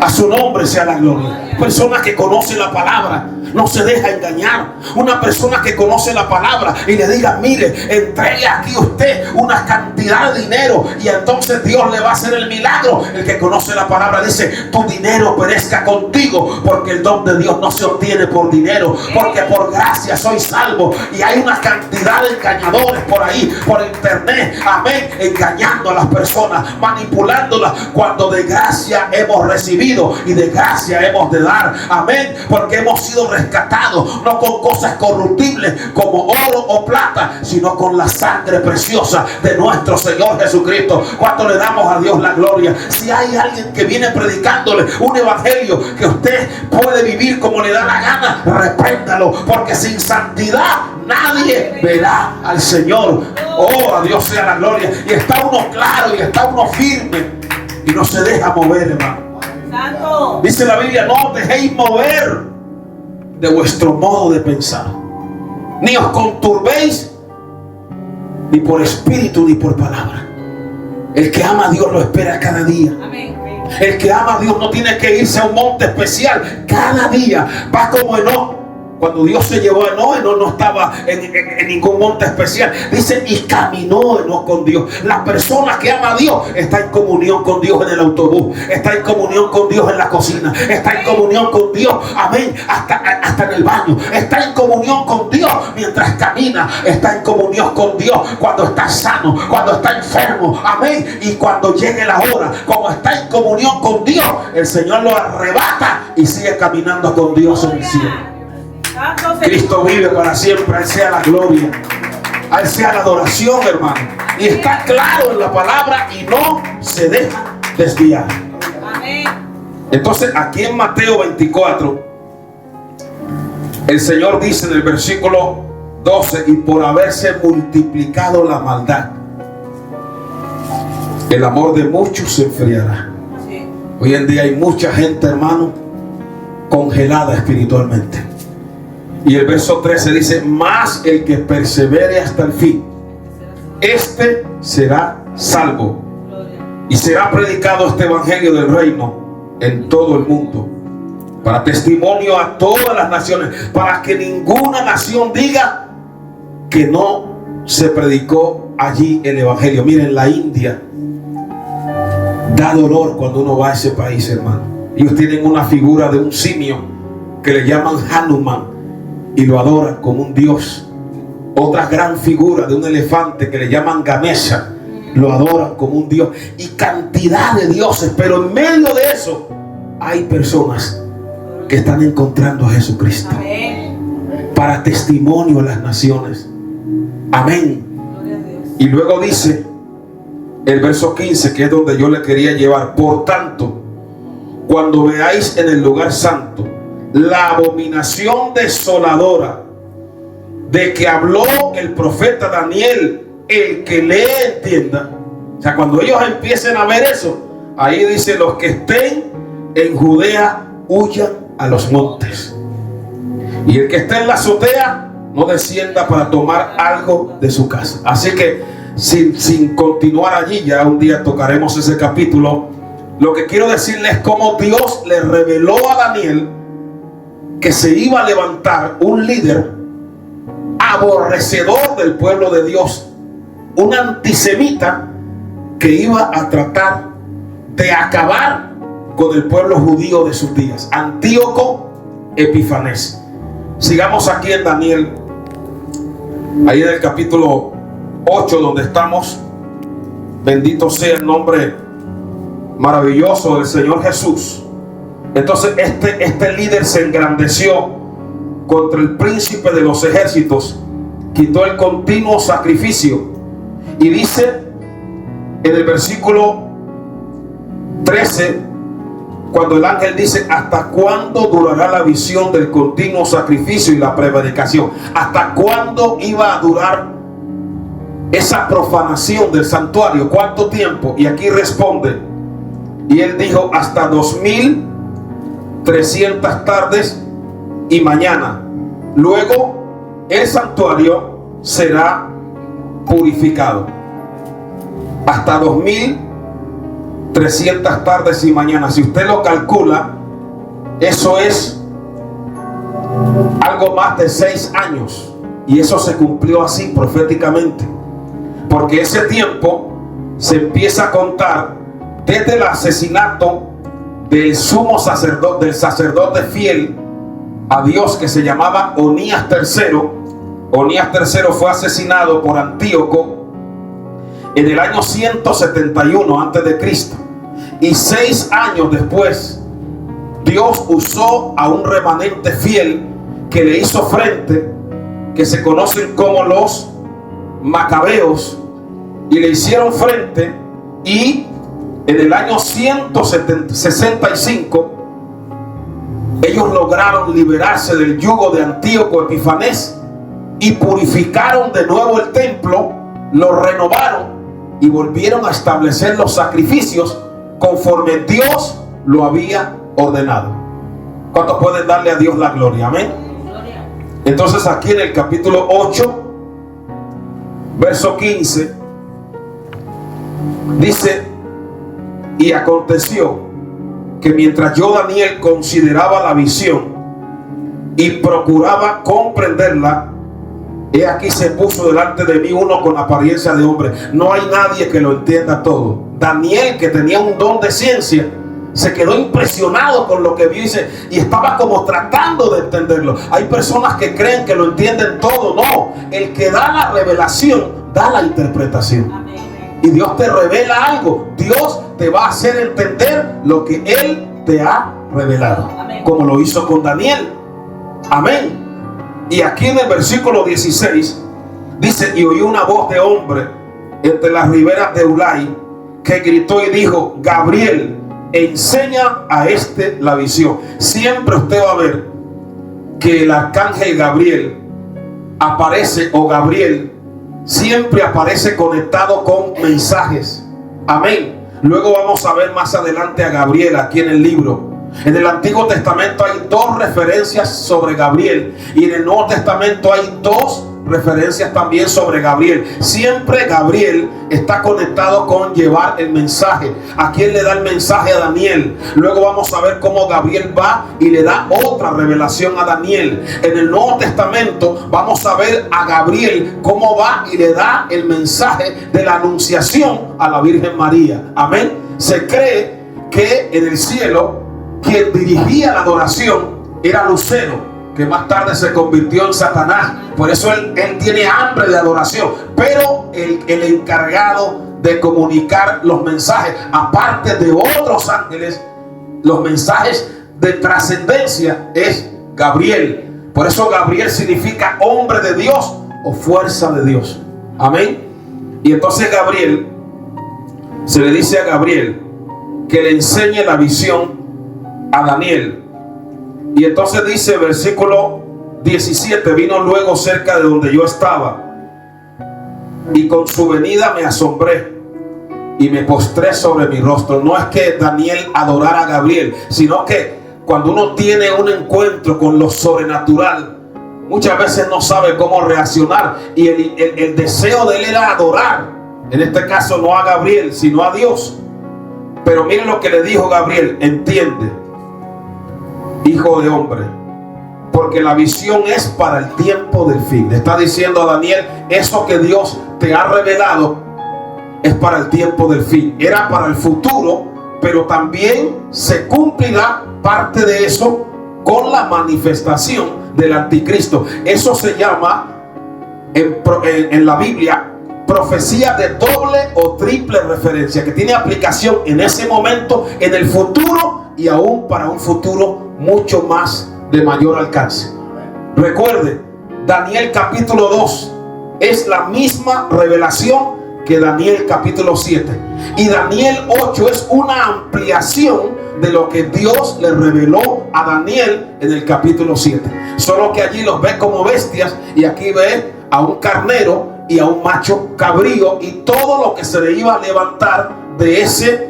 A su nombre sea la gloria. Persona que conoce la palabra no se deja engañar. Una persona que conoce la palabra y le diga: mire, entregue aquí usted una cantidad de dinero y entonces Dios le va a hacer el milagro. El que conoce la palabra dice: tu dinero perezca contigo, porque el don de Dios no se obtiene por dinero, porque por gracia soy salvo. Y hay una cantidad de engañadores por ahí, por internet, amén, engañando a las personas, manipulándolas, cuando de gracia hemos recibido y de gracia hemos de dar, amén, porque hemos sido rescatados no con cosas corruptibles como oro o plata, sino con la sangre preciosa de nuestro Señor Jesucristo. ¿Cuánto le damos a Dios la gloria? Si hay alguien que viene predicándole un evangelio que usted puede vivir como le da la gana, repréndalo, porque sin santidad nadie verá al Señor. Oh, a Dios sea la gloria. Y está uno claro y está uno firme y no se deja mover, hermano. Santo. Dice la Biblia: no os dejéis mover de vuestro modo de pensar, ni os conturbéis ni por espíritu ni por palabra. El que ama a Dios lo espera cada día. Amén. El que ama a Dios no tiene que irse a un monte especial. Cada día va como Enoc. Cuando Dios se llevó a Enoc, Enoc no estaba en ningún monte especial. Dice: y caminó Enoc con Dios. La persona que ama a Dios está en comunión con Dios en el autobús, está en comunión con Dios en la cocina, está en comunión con Dios, amén, hasta en el baño, está en comunión con Dios mientras camina, está en comunión con Dios cuando está sano, cuando está enfermo, amén, y cuando llegue la hora, como está en comunión con Dios, el Señor lo arrebata y sigue caminando con Dios en el cielo. Cristo vive para siempre. A Él sea la gloria, a Él sea la adoración, hermano. Y está claro en la palabra y no se deja desviar. Entonces aquí en Mateo 24 el Señor dice en el versículo 12: y por haberse multiplicado la maldad, el amor de muchos se enfriará. Hoy en día hay mucha gente, hermano, congelada espiritualmente. Y el verso 13 dice: mas el que persevere hasta el fin, este será salvo. Y será predicado este evangelio del reino en todo el mundo, para testimonio a todas las naciones, para que ninguna nación diga que no se predicó allí el evangelio. Miren, la India da dolor cuando uno va a ese país, hermano. Ellos tienen una figura de un simio que le llaman Hanuman y lo adoran como un dios. Otra gran figura de un elefante que le llaman Ganesha, lo adoran como un dios. Y cantidad de dioses, pero en medio de eso hay personas que están encontrando a Jesucristo. Amén. Para testimonio a las naciones. Amén. Y luego dice el verso 15, que es donde yo le quería llevar: por tanto, cuando veáis en el lugar santo la abominación desoladora de que habló el profeta Daniel, el que lee entienda. O sea, cuando ellos empiecen a ver eso, ahí dice: los que estén en Judea huyan a los montes, y el que esté en la azotea no descienda para tomar algo de su casa. Así que sin continuar allí, ya un día tocaremos ese capítulo. Lo que quiero decirles es cómo Dios le reveló a Daniel que se iba a levantar un líder aborrecedor del pueblo de Dios, un antisemita que iba a tratar de acabar con el pueblo judío de sus días, Antíoco Epifanes. Sigamos aquí en Daniel, ahí en el capítulo 8 donde estamos. Bendito sea el nombre maravilloso del Señor Jesús. Entonces este líder se engrandeció contra el príncipe de los ejércitos, quitó el continuo sacrificio, y dice en el versículo 13, cuando el ángel dice: ¿hasta cuándo durará la visión del continuo sacrificio y la prevaricación? ¿Hasta cuándo iba a durar esa profanación del santuario? ¿Cuánto tiempo? Y aquí responde, y él dijo: hasta 2300 tardes y mañana. Luego el santuario será purificado. Hasta 2300 tardes y mañana. Si usted lo calcula, eso es algo más de 6 años. Y eso se cumplió así proféticamente, porque ese tiempo se empieza a contar desde el asesinato del sumo sacerdote, del sacerdote fiel a Dios, que se llamaba Onías III. Onías III fue asesinado por Antíoco en el año 171 antes de Cristo. Y 6 años después, Dios usó a un remanente fiel que le hizo frente, que se conocen como los macabeos, y le hicieron frente. Y en el año 165 ellos lograron liberarse del yugo de Antíoco Epifanes y purificaron de nuevo el templo, lo renovaron y volvieron a establecer los sacrificios conforme Dios lo había ordenado. ¿Cuántos pueden darle a Dios la gloria? Amén. Entonces aquí en el capítulo 8, verso 15, dice: y aconteció que mientras yo, Daniel, consideraba la visión y procuraba comprenderla, he aquí se puso delante de mí uno con apariencia de hombre. No hay nadie que lo entienda todo. Daniel, que tenía un don de ciencia, se quedó impresionado con lo que vio y estaba como tratando de entenderlo. Hay personas que creen que lo entienden todo. No, el que da la revelación da la interpretación. Amén. Y Dios te revela algo, Dios te va a hacer entender lo que Él te ha revelado. Amén. Como lo hizo con Daniel. Amén. Y aquí en el versículo 16 dice: y oí una voz de hombre entre las riberas de Ulai, que gritó y dijo: Gabriel, enseña a este la visión. Siempre usted va a ver que el arcángel Gabriel aparece, o Gabriel siempre aparece conectado con mensajes. Amén. Luego vamos a ver más adelante a Gabriel aquí en el libro. En el Antiguo Testamento hay 2 referencias sobre Gabriel, y en el Nuevo Testamento hay 2 referencias también sobre Gabriel. Siempre Gabriel está conectado con llevar el mensaje. ¿A quién le da el mensaje? A Daniel. Luego vamos a ver cómo Gabriel va y le da otra revelación a Daniel. En el Nuevo Testamento vamos a ver a Gabriel cómo va y le da el mensaje de la anunciación a la Virgen María. Amén. Se cree que en el cielo quien dirigía la adoración era Lucero, que más tarde se convirtió en Satanás. Por eso él tiene hambre de adoración. Pero el encargado de comunicar los mensajes, aparte de otros ángeles, los mensajes de trascendencia, es Gabriel. Por eso Gabriel significa hombre de Dios o fuerza de Dios. Amén. Y entonces Gabriel, se le dice a Gabriel que le enseñe la visión a Daniel. Y entonces dice, versículo 17: vino luego cerca de donde yo estaba, y con su venida me asombré y me postré sobre mi rostro. No es que Daniel adorara a Gabriel, sino que cuando uno tiene un encuentro con lo sobrenatural, muchas veces no sabe cómo reaccionar. Y el deseo de él era adorar, en este caso no a Gabriel, sino a Dios. Pero miren lo que le dijo Gabriel: entiende, hijo de hombre, porque la visión es para el tiempo del fin. Le está diciendo a Daniel, eso que Dios te ha revelado es para el tiempo del fin. Era para el futuro, pero también se cumplirá parte de eso con la manifestación del anticristo. Eso se llama en la Biblia profecía de doble o triple referencia, que tiene aplicación en ese momento, en el futuro y aún para un futuro mucho más de mayor alcance. Recuerde, Daniel capítulo 2 es la misma revelación que Daniel capítulo 7, y Daniel 8 es una ampliación de lo que Dios le reveló a Daniel en el capítulo 7. Solo que allí los ve como bestias y aquí ve a un carnero y a un macho cabrío y todo lo que se le iba a levantar de ese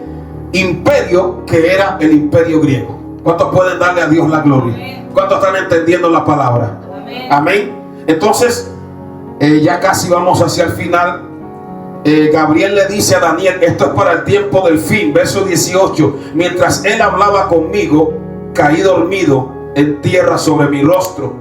imperio que era el imperio griego. ¿Cuántos pueden darle a Dios la gloria? ¿Cuántos están entendiendo la palabra? Amén. Entonces, ya casi vamos hacia el final. Gabriel le dice a Daniel, esto es para el tiempo del fin. Verso 18: mientras él hablaba conmigo, caí dormido en tierra sobre mi rostro,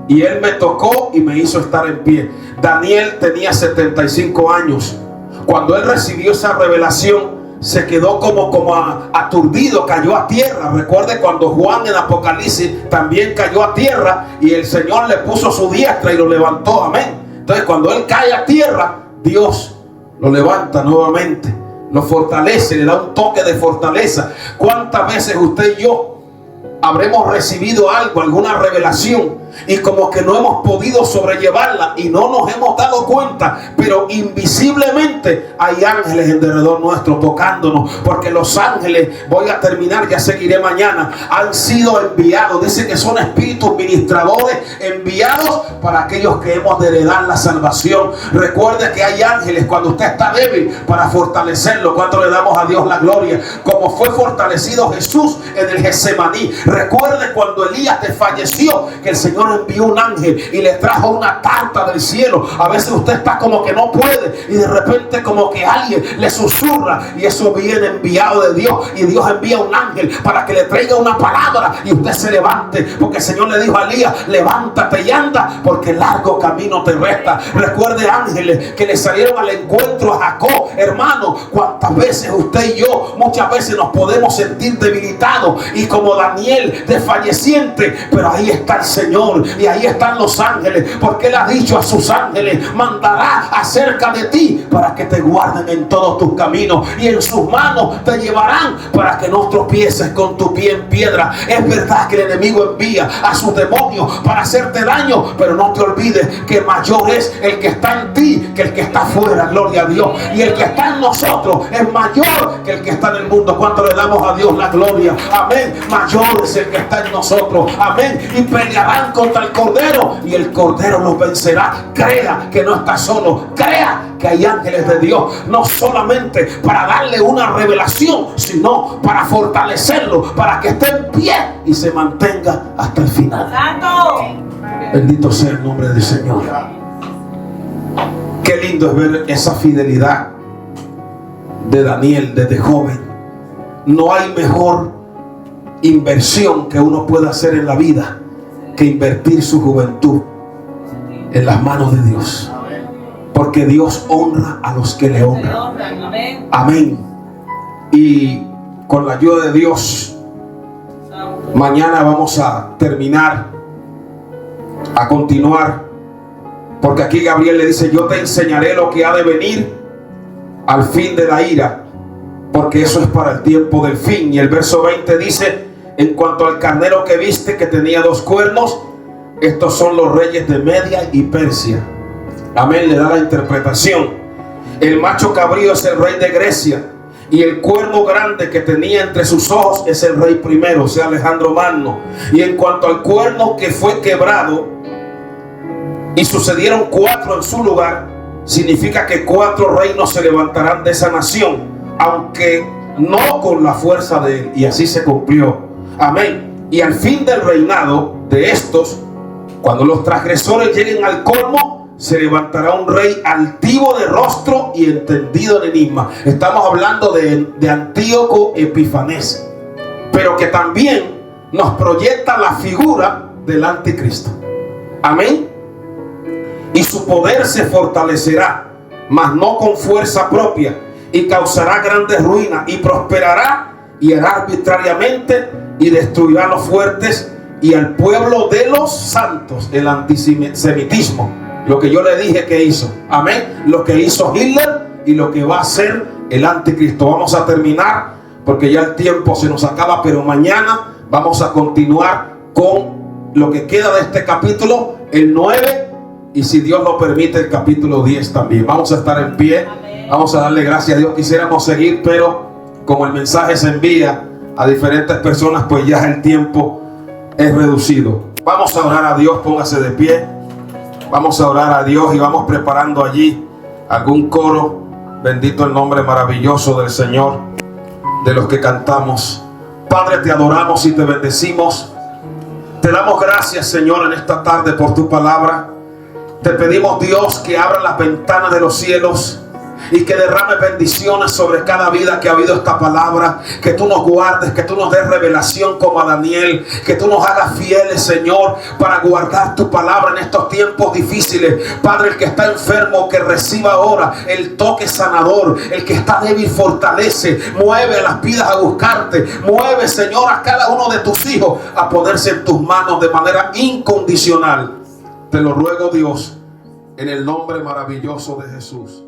y él me tocó y me hizo estar en pie. Daniel tenía 75 años. Cuando él recibió esa revelación, se quedó como aturdido, cayó a tierra. Recuerde cuando Juan en Apocalipsis también cayó a tierra y el Señor le puso su diestra y lo levantó. Amén. Entonces cuando él cae a tierra, Dios lo levanta nuevamente, lo fortalece, le da un toque de fortaleza. ¿Cuántas veces usted y yo habremos recibido algo, alguna revelación, y como que no hemos podido sobrellevarla y no nos hemos dado cuenta, pero invisiblemente hay ángeles en derredor nuestro tocándonos? Porque los ángeles, voy a terminar, ya seguiré mañana, han sido enviados. Dice que son espíritus ministradores enviados para aquellos que hemos de heredar la salvación. Recuerde que hay ángeles cuando usted está débil para fortalecerlo. ¿Cuánto le damos a Dios la gloria? Como fue fortalecido Jesús en el Getsemaní. Recuerde cuando Elías desfalleció, que el Señor envió un ángel y le trajo una tarta del cielo. A veces usted está como que no puede y de repente como que alguien le susurra, y eso viene enviado de Dios, y Dios envía un ángel para que le traiga una palabra y usted se levante, porque el Señor le dijo a Elías, levántate y anda, porque largo camino te resta. Recuerde ángeles que le salieron al encuentro a Jacob. Hermano, cuántas veces usted y yo muchas veces nos podemos sentir debilitados y como Daniel desfalleciente, pero ahí está el Señor y ahí están los ángeles, porque Él ha dicho a sus ángeles, mandará acerca de ti para que te guarden en todos tus caminos, y en sus manos te llevarán para que no tropieces con tu pie en piedra. Es verdad que el enemigo envía a sus demonios para hacerte daño, pero no te olvides que mayor es el que está en ti que el que está afuera. Gloria a Dios. Y el que está en nosotros es mayor que el que está en el mundo. ¿Cuánto le damos a Dios la gloria? Amén. Mayor es el que está en nosotros. Amén. Y pelearán contra el Cordero y el Cordero los vencerá. Crea que no está solo. Crea que hay ángeles de Dios, no solamente para darle una revelación, sino para fortalecerlo, para que esté en pie y se mantenga hasta el final. ¡Santo! Bendito sea el nombre del Señor. Qué lindo es ver esa fidelidad de Daniel desde joven. No hay mejor inversión que uno pueda hacer en la vida que invertir su juventud en las manos de Dios. Porque Dios honra a los que le honran. Amén. Y con la ayuda de Dios, mañana vamos a terminar, a continuar. Porque aquí Gabriel le dice: yo te enseñaré lo que ha de venir al fin de la ira, porque eso es para el tiempo del fin. Y el verso 20 dice: en cuanto al carnero que viste, que tenía 2 cuernos, estos son los reyes de Media y Persia. Amén, le da la interpretación. El macho cabrío es el rey de Grecia, y el cuerno grande que tenía entre sus ojos es el rey primero, o sea, Alejandro Magno. Y en cuanto al cuerno que fue quebrado, y sucedieron 4 en su lugar, significa que 4 reinos se levantarán de esa nación, aunque no con la fuerza de él. Y así se cumplió. Amén. Y al fin del reinado de estos, cuando los transgresores lleguen al colmo, se levantará un rey altivo de rostro y entendido en enigma. Estamos hablando de Antíoco Epifanes, pero que también nos proyecta la figura del anticristo. Amén. Y su poder se fortalecerá, mas no con fuerza propia, y causará grandes ruinas, y prosperará, y hará arbitrariamente, y destruirá a los fuertes y al pueblo de los santos. El antisemitismo, lo que yo le dije que hizo. Amén. Lo que hizo Hitler y lo que va a hacer el anticristo. Vamos a terminar porque ya el tiempo se nos acaba, pero mañana vamos a continuar con lo que queda de este capítulo, el 9, y si Dios lo permite, el capítulo 10 también. Vamos a estar en pie. Vamos a darle gracias a Dios. Quisiéramos seguir, pero como el mensaje se envía a diferentes personas, pues ya el tiempo es reducido. Vamos a orar a Dios. Póngase de pie. Vamos a orar a Dios y vamos preparando allí algún coro. Bendito el nombre maravilloso del Señor, de los que cantamos. Padre, te adoramos y te bendecimos. Te damos gracias, Señor, en esta tarde por tu palabra. Te pedimos, Dios, que abra las ventanas de los cielos y que derrame bendiciones sobre cada vida que ha oído esta palabra. Que tú nos guardes, que tú nos des revelación como a Daniel, que tú nos hagas fieles, Señor, para guardar tu palabra en estos tiempos difíciles. Padre, el que está enfermo, que reciba ahora el toque sanador. El que está débil, fortalece. Mueve a las vidas a buscarte. Mueve, Señor, a cada uno de tus hijos a ponerse en tus manos de manera incondicional. Te lo ruego, Dios, en el nombre maravilloso de Jesús.